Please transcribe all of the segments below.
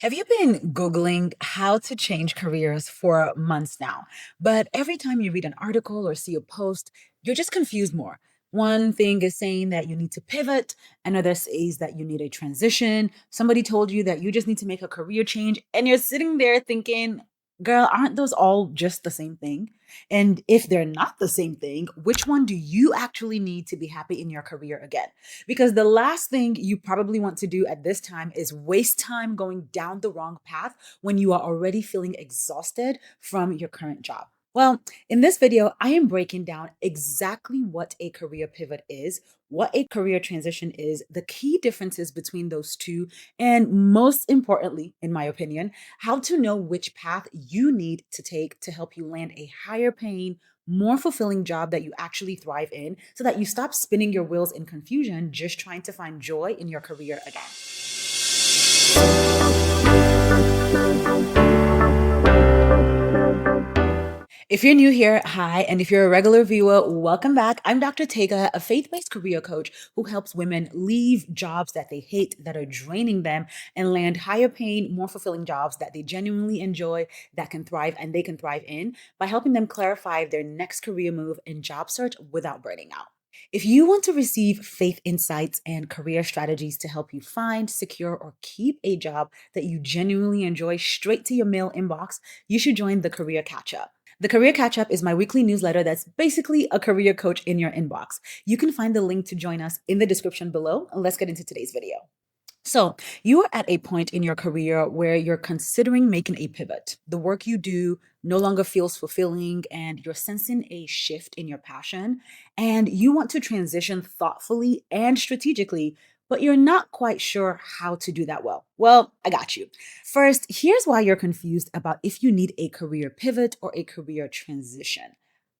Have you been Googling how to change careers for months now? But every time you read an article or see a post, you're just confused more. One thing is saying that you need to pivot, another says that you need a transition. Somebody told you that you just need to make a career change, and you're sitting there thinking, girl, aren't those all just the same thing? And if they're not the same thing, which one do you actually need to be happy in your career again? Because the last thing you probably want to do at this time is waste time going down the wrong path when you are already feeling exhausted from your current job. Well, in this video, I am breaking down exactly what a career pivot is, what a career transition is, the key differences between those two, and most importantly, in my opinion, how to know which path you need to take to help you land a higher paying, more fulfilling job that you actually thrive in so that you stop spinning your wheels in confusion just trying to find joy in your career again. If you're new here, hi. And if you're a regular viewer, welcome back. I'm Dr. Tega, a faith based career coach who helps women leave jobs that they hate, that are draining them, and land higher paying, more fulfilling jobs that they genuinely enjoy, that can thrive and they can thrive in by helping them clarify their next career move and job search without burning out. If you want to receive faith insights and career strategies to help you find, secure, or keep a job that you genuinely enjoy straight to your mail inbox, you should join the Career Catch Up. The Career Catch Up is my weekly newsletter that's basically a career coach in your inbox. You can find the link to join us in the description below. Let's get into today's video. So, you are at a point in your career where you're considering making a pivot. The work you do no longer feels fulfilling, and you're sensing a shift in your passion. And you want to transition thoughtfully and strategically, but you're not quite sure how to do that well. Well, I got you. First, here's why you're confused about if you need a career pivot or a career transition.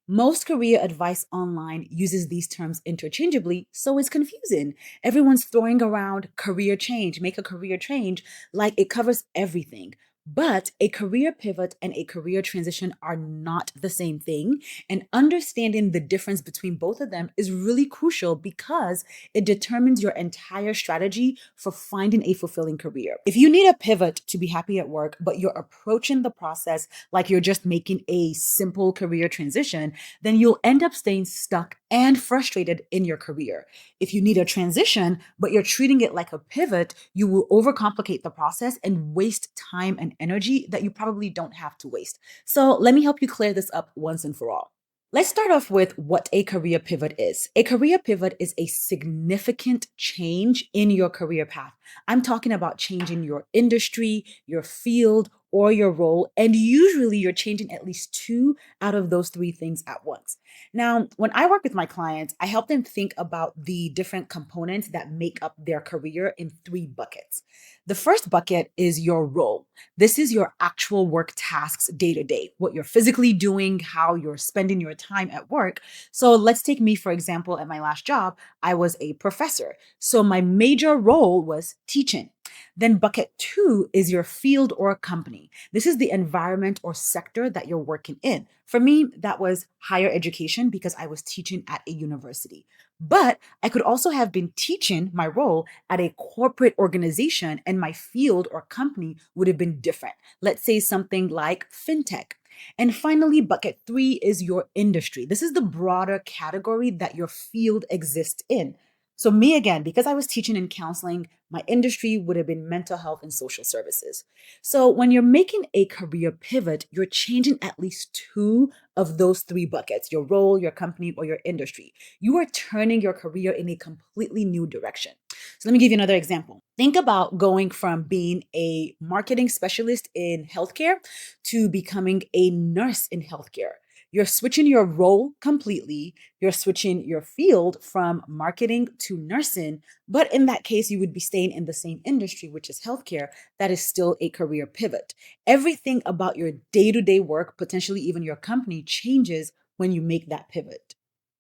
Most career advice online uses these terms interchangeably, so it's confusing. Everyone's throwing around career change, make a career change, like it covers everything. But a career pivot and a career transition are not the same thing. And understanding the difference between both of them is really crucial because it determines your entire strategy for finding a fulfilling career. If you need a pivot to be happy at work, but you're approaching the process like you're just making a simple career transition, then you'll end up staying stuck and frustrated in your career. If you need a transition, but you're treating it like a pivot, you will overcomplicate the process and waste time and energy that you probably don't have to waste. So let me help you clear this up once and for all. Let's start off with what a career pivot is. A career pivot is a significant change in your career path. I'm talking about changing your industry, your field, or your role. And usually you're changing at least two out of those three things at once. Now, when I work with my clients, I help them think about the different components that make up their career in three buckets. The first bucket is your role. This is your actual work tasks day to day, what you're physically doing, how you're spending your time at work. So let's take me, for example, at my last job, I was a professor. So my major role was teaching. Then bucket two is your field or company. This is the environment or sector that you're working in. For me, that was higher education because I was teaching at a university. But I could also have been teaching my role at a corporate organization, and my field or company would have been different. Let's say something like fintech. And finally, bucket three is your industry. This is the broader category that your field exists in. So, me again, because I was teaching and counseling, my industry would have been mental health and social services. So, when you're making a career pivot, you're changing at least two of those three buckets: your role, your company, or your industry. You are turning your career in a completely new direction. So, let me give you another example. Think about going from being a marketing specialist in healthcare to becoming a nurse in healthcare. You're switching your role completely. You're switching your field from marketing to nursing. But in that case, you would be staying in the same industry, which is healthcare. That is still a career pivot. Everything about your day to day work, potentially even your company, changes when you make that pivot.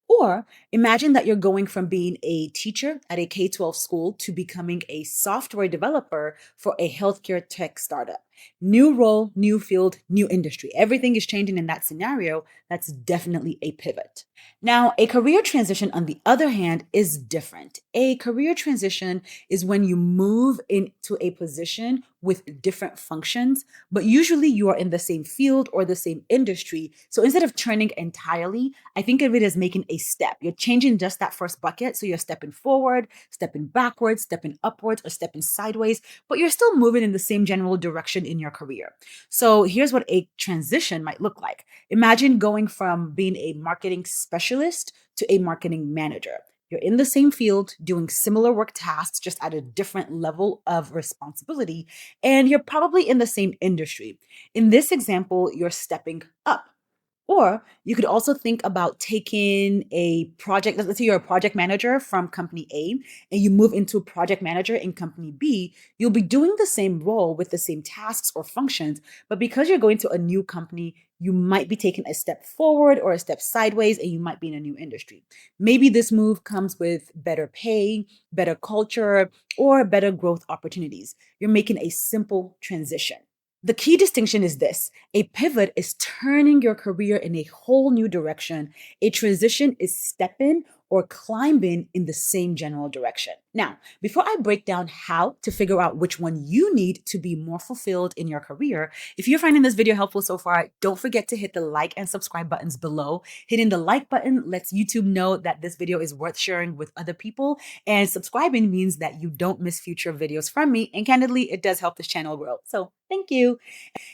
Or imagine that you're going from being a teacher at a K 12 school to becoming a software developer for a healthcare tech startup. New role, new field, new industry. Everything is changing in that scenario. That's definitely a pivot. Now, a career transition, on the other hand, is different. A career transition is when you move into a position with different functions, but usually you are in the same field or the same industry. So instead of turning entirely, I think of it as making a step. You're changing just that first bucket. So you're stepping forward, stepping backwards, stepping upwards, or stepping sideways, but you're still moving in the same general direction in your career. So here's what a transition might look like. Imagine going from being a marketing specialist to a marketing manager. You're in the same field, doing similar work tasks, just at a different level of responsibility, and you're probably in the same industry. In this example, you're stepping up. Or you could also think about taking a project. Let's say you're a project manager from company A and you move into a project manager in company B. You'll be doing the same role with the same tasks or functions, but because you're going to a new company, you might be taking a step forward or a step sideways and you might be in a new industry. Maybe this move comes with better pay, better culture, or better growth opportunities. You're making a simple transition. The key distinction is this: a pivot is turning your career in a whole new direction. A transition is stepping or climbing in the same general direction. Now, before I break down how to figure out which one you need to be more fulfilled in your career, if you're finding this video helpful so far, don't forget to hit the like and subscribe buttons below. Hitting the like button lets YouTube know that this video is worth sharing with other people, and subscribing means that you don't miss future videos from me. And candidly, it does help this channel grow. So thank you.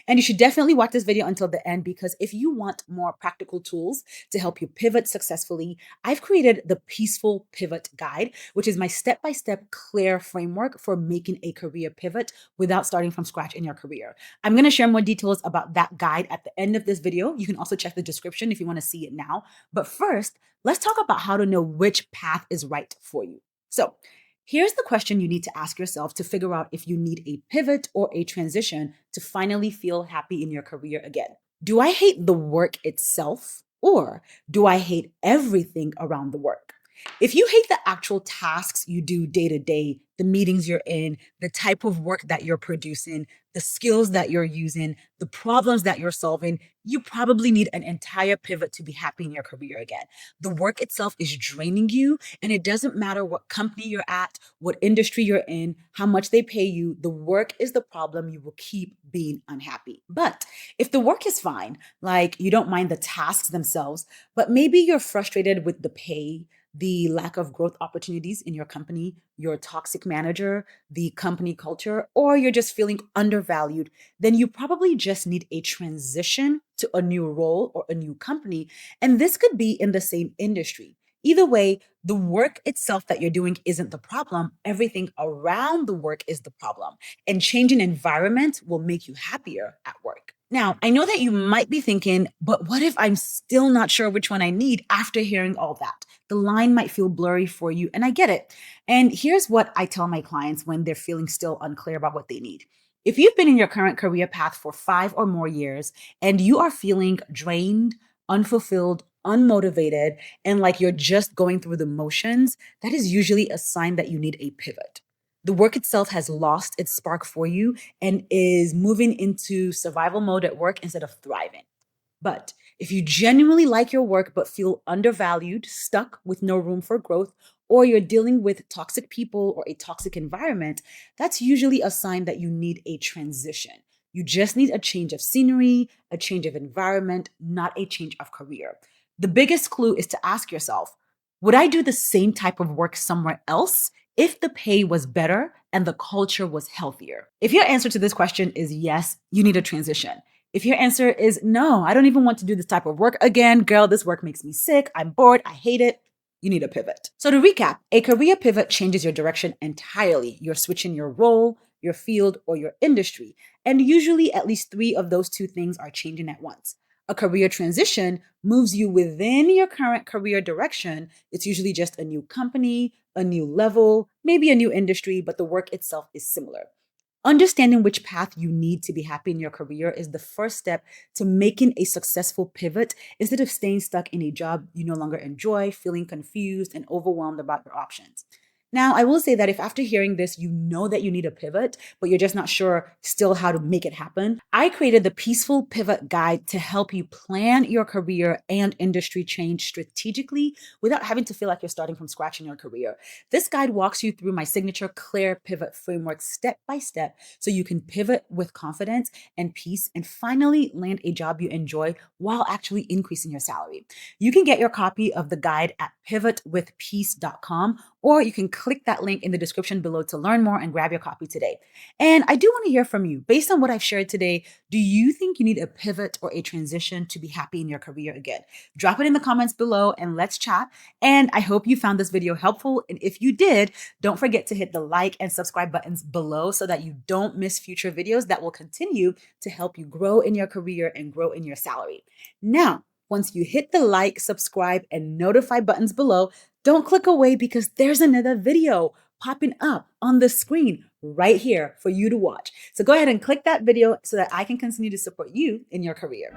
And you should definitely watch this video until the end, because if you want more practical tools to help you pivot successfully, I've created the Peaceful Pivot Guide, which is my step-by-step clear framework for making a career pivot without starting from scratch in your career. I'm going to share more details about that guide at the end of this video. You can also check the description if you want to see it now. But first, let's talk about how to know which path is right for you. So, here's the question you need to ask yourself to figure out if you need a pivot or a transition to finally feel happy in your career again. Do I hate the work itself, or do I hate everything around the work? If you hate the actual tasks you do day to day, the meetings you're in, the type of work that you're producing, the skills that you're using, the problems that you're solving, you probably need an entire pivot to be happy in your career again. The work itself is draining you, and it doesn't matter what company you're at, what industry you're in, how much they pay you. The work is the problem. You will keep being unhappy. But if the work is fine, like you don't mind the tasks themselves, but maybe you're frustrated with the pay, the lack of growth opportunities in your company, your toxic manager, the company culture, or you're just feeling undervalued, then you probably just need a transition to a new role or a new company. And this could be in the same industry. Either way, the work itself that you're doing isn't the problem. Everything around the work is the problem. And changing environment will make you happier at work. Now, I know that you might be thinking, but what if I'm still not sure which one I need after hearing all that? The line might feel blurry for you, and I get it. And here's what I tell my clients when they're feeling still unclear about what they need. If you've been in your current career path for 5 or more years and you are feeling drained, unfulfilled, unmotivated, and like you're just going through the motions, that is usually a sign that you need a pivot. The work itself has lost its spark for you and is moving into survival mode at work instead of thriving. But if you genuinely like your work but feel undervalued, stuck with no room for growth, or you're dealing with toxic people or a toxic environment, that's usually a sign that you need a transition. You just need a change of scenery, a change of environment, not a change of career. The biggest clue is to ask yourself, would I do the same type of work somewhere else if the pay was better and the culture was healthier? If your answer to this question is yes, you need a transition. If your answer is no, I don't even want to do this type of work again, girl, this work makes me sick, I'm bored, I hate it, you need a pivot. So to recap, a career pivot changes your direction entirely. You're switching your role, your field, or your industry. And usually at least 3 of those 2 things are changing at once. A career transition moves you within your current career direction. It's usually just a new company, a new level, maybe a new industry, but the work itself is similar. Understanding which path you need to be happy in your career is the first step to making a successful pivot instead of staying stuck in a job you no longer enjoy, feeling confused and overwhelmed about your options. Now, I will say that if after hearing this, you know that you need a pivot, but you're just not sure still how to make it happen, I created the Peaceful Pivot Guide to help you plan your career and industry change strategically without having to feel like you're starting from scratch in your career. This guide walks you through my signature clear pivot framework step by step so you can pivot with confidence and peace and finally land a job you enjoy while actually increasing your salary. You can get your copy of the guide at pivotwithpeace.com, or you can click that link in the description below to learn more and grab your copy today. And I do want to hear from you. Based on what I've shared today, do you think you need a pivot or a transition to be happy in your career again? Drop it in the comments below and let's chat. And I hope you found this video helpful. And if you did, don't forget to hit the like and subscribe buttons below so that you don't miss future videos that will continue to help you grow in your career and grow in your salary. Now, once you hit the like, subscribe, and notify buttons below, don't click away because there's another video popping up on the screen right here for you to watch. So go ahead and click that video so that I can continue to support you in your career.